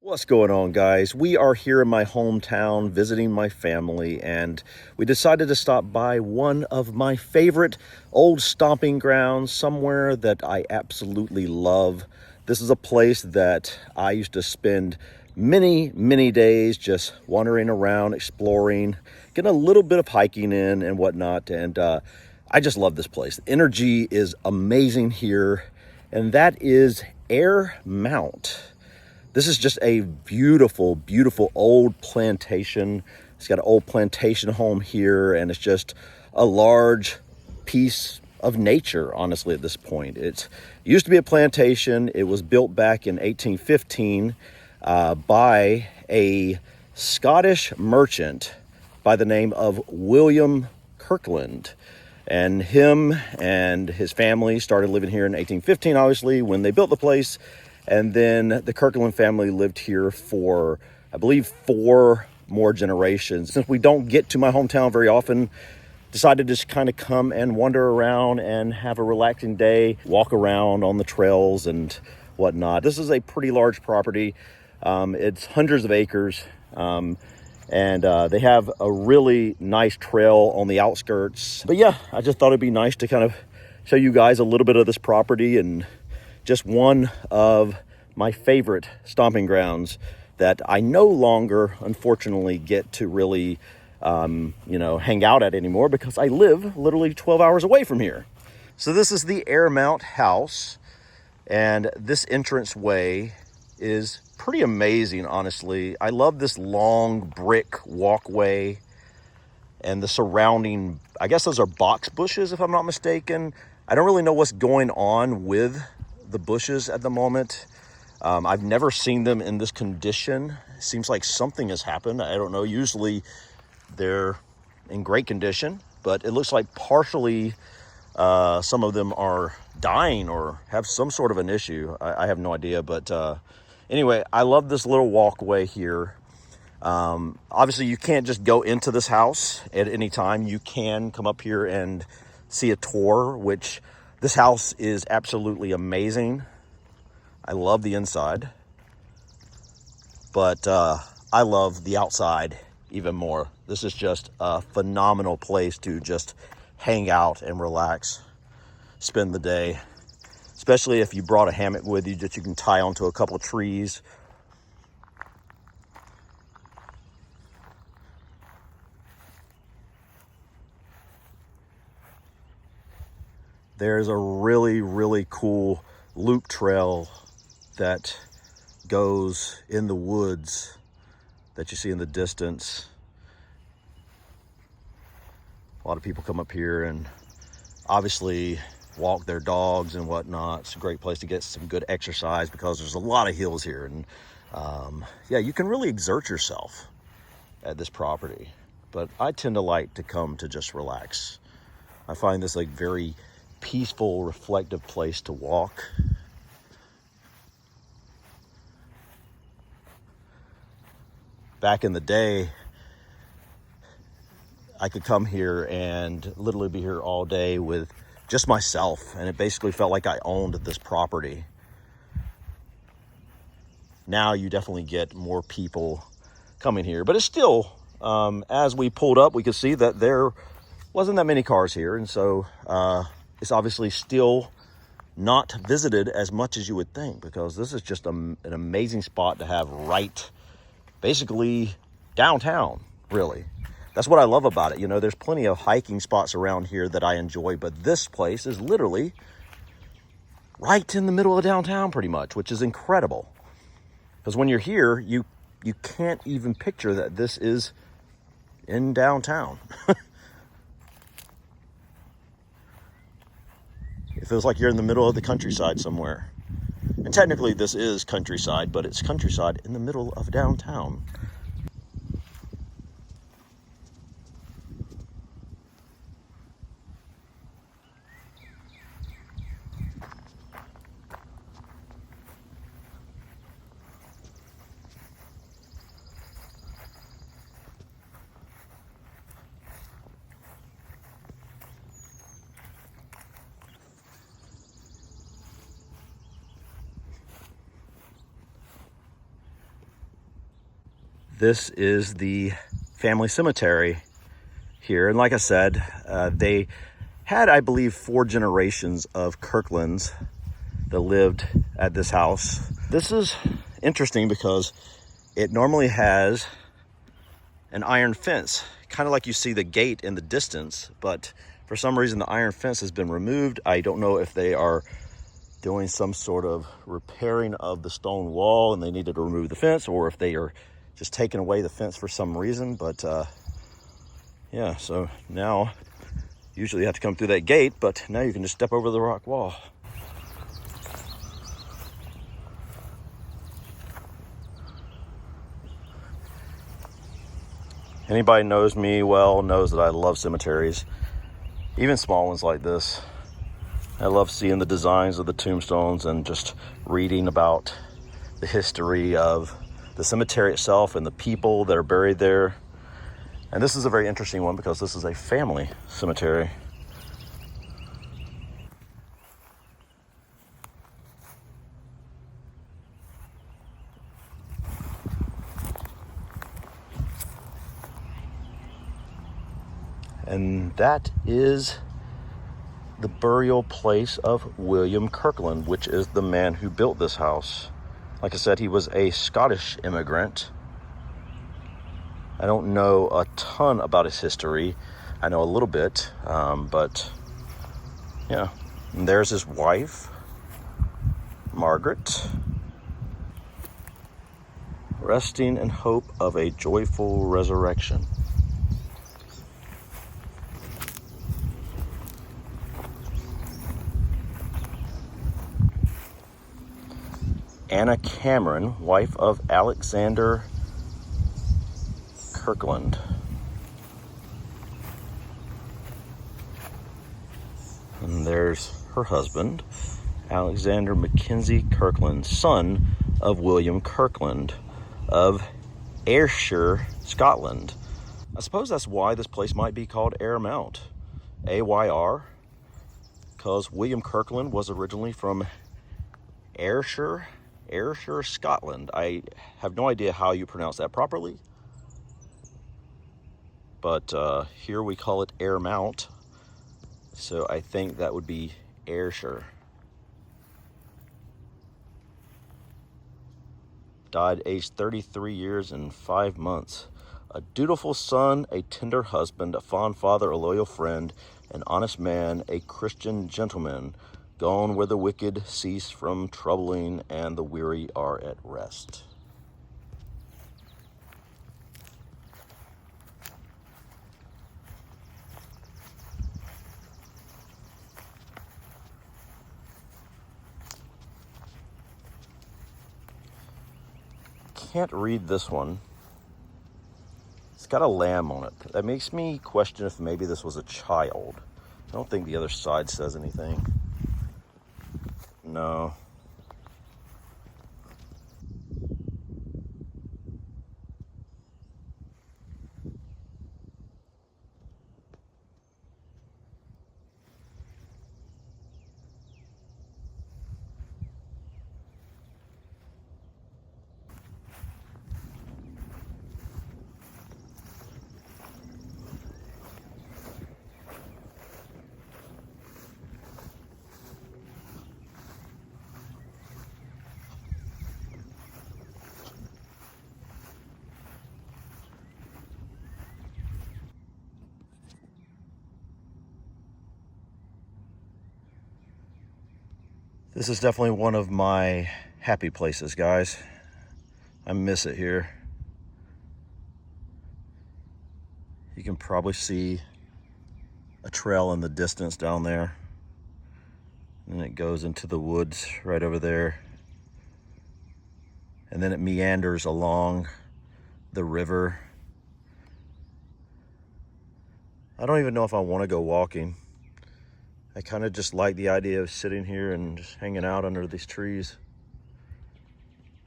What's going on, guys? We are here in my hometown visiting my family, and we decided to stop by one of my favorite old stomping grounds, somewhere that I absolutely love. This is a place that I used to spend many days just wandering around, exploring, getting a little bit of hiking in and whatnot, and I just love this place. The energy is amazing here, and that is Ayr Mount. This is just a beautiful old plantation. It's got an old plantation home here, and it's just a large piece of nature, honestly, at this point. It used to be a plantation. It was built back in 1815 by a Scottish merchant by the name of William Kirkland. And him and his family started living here in 1815, obviously, when they built the place. And then the Kirkland family lived here for, I believe, 4 more generations. Since we don't get to my hometown very often, decided to just kind of come and wander around and have a relaxing day, walk around on the trails and whatnot. This is a pretty large property. It's hundreds of acres. And they have a really nice trail on the outskirts. But yeah, I just thought it'd be nice to kind of show you guys a little bit of this property, and just one of my favorite stomping grounds that I no longer, unfortunately, get to really, hang out at anymore because I live literally 12 hours away from here. So this is the Ayr Mount house, and this entranceway is pretty amazing, honestly. I love this long brick walkway and the surrounding, I guess those are box bushes, if I'm not mistaken. I don't really know what's going on with the bushes at the moment. I've never seen them in this condition. It seems like something has happened. I don't know. Usually they're in great condition, but it looks like partially some of them are dying or have some sort of an issue. I have no idea, but anyway, I love this little walkway here. Obviously, you can't just go into this house at any time. You can come up here and see a tour, which this house is absolutely amazing. I love the inside, but I love the outside even more. This is just a phenomenal place to just hang out and relax, spend the day, especially if you brought a hammock with you that you can tie onto a couple of trees. There's a really cool loop trail that goes in the woods that you see in the distance. A lot of people come up here and obviously walk their dogs and whatnot. It's a great place to get some good exercise because there's a lot of hills here, and yeah, you can really exert yourself at this property. But I tend to like to come to just relax. I find this like very peaceful, reflective place to walk. Back in the day, I could come here and literally be here all day with just myself, and it basically felt like I owned this property. Now you definitely get more people coming here, but it's still, as we pulled up, we could see that there wasn't that many cars here, and so it's obviously still not visited as much as you would think, because this is just an amazing spot to have right basically downtown, really. That's what I love about it. You know, there's plenty of hiking spots around here that I enjoy, but this place is literally right in the middle of downtown pretty much, which is incredible. Because when you're here, you can't even picture that this is in downtown. It feels like you're in the middle of the countryside somewhere. And technically this is countryside, but it's countryside in the middle of downtown. This is the family cemetery here. And like I said, they had, I believe, 4 generations of Kirklands that lived at this house. This is interesting because it normally has an iron fence, kind of like you see the gate in the distance, but for some reason the iron fence has been removed. I don't know if they are doing some sort of repairing of the stone wall and they needed to remove the fence, or if they are just taking away the fence for some reason. But yeah, so now usually you have to come through that gate, but now you can just step over the rock wall. Anybody knows me well knows that I love cemeteries, even small ones like this. I love seeing the designs of the tombstones and just reading about the history of the cemetery itself and the people that are buried there. And this is a very interesting one because this is a family cemetery. And that is the burial place of William Kirkland, which is the man who built this house. Like I said, he was a Scottish immigrant. I don't know a ton about his history. I know a little bit, but yeah. And there's his wife, Margaret, resting in hope of a joyful resurrection. Anna Cameron, wife of Alexander Kirkland. And there's her husband, Alexander Mackenzie Kirkland, son of William Kirkland of Ayrshire, Scotland. I suppose that's why this place might be called Ayr Mount, A-Y-R, because William Kirkland was originally from Ayrshire, Scotland. I have no idea how you pronounce that properly, but here we call it Ayr Mount, so I think that would be Ayrshire. Died aged 33 years and 5 months. A dutiful son, a tender husband, a fond father, a loyal friend, an honest man, a Christian gentleman, gone where the wicked cease from troubling and the weary are at rest. Can't read this one. It's got a lamb on it. That makes me question if maybe this was a child. I don't think the other side says anything. No. This is definitely one of my happy places, guys. I miss it here. You can probably see a trail in the distance down there. And it goes into the woods right over there. And then it meanders along the river. I don't even know if I want to go walking. I kind of just like the idea of sitting here and just hanging out under these trees.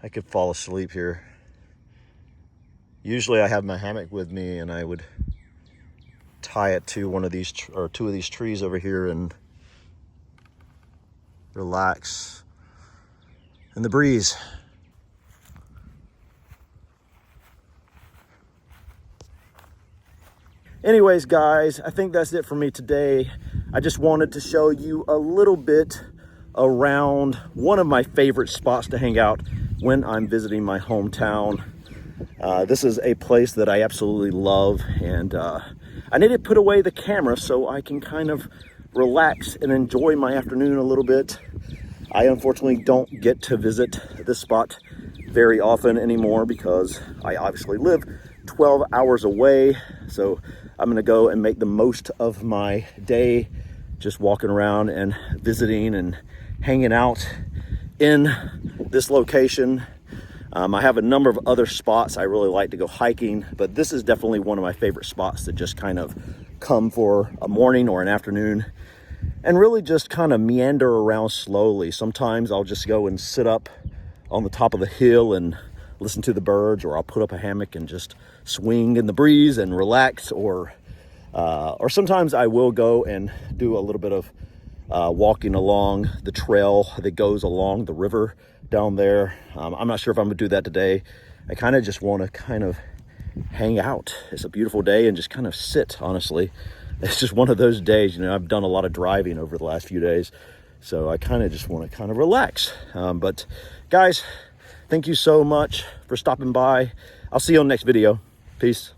I could fall asleep here. Usually I have my hammock with me and I would tie it to one of these or two of these trees over here and relax in the breeze. Anyways, guys, I think that's it for me today. I just wanted to show you a little bit around one of my favorite spots to hang out when I'm visiting my hometown. This is a place that I absolutely love, and I need to put away the camera so I can kind of relax and enjoy my afternoon a little bit. I unfortunately don't get to visit this spot very often anymore because I obviously live 12 hours away. So I'm gonna go and make the most of my day just walking around and visiting and hanging out in this location. I have a number of other spots I really like to go hiking, but this is definitely one of my favorite spots to just kind of come for a morning or an afternoon and really just kind of meander around slowly. Sometimes I'll just go and sit up on the top of the hill and listen to the birds, or I'll put up a hammock and just swing in the breeze and relax, or sometimes I will go and do a little bit of walking along the trail that goes along the river down there. I'm not sure if I'm gonna do that today. I kind of just want to kind of hang out. It's a beautiful day and just kind of sit, honestly. It's just one of those days, you know, I've done a lot of driving over the last few days, so I kind of just want to kind of relax. But guys, thank you so much for stopping by. I'll see you on the next video. Peace.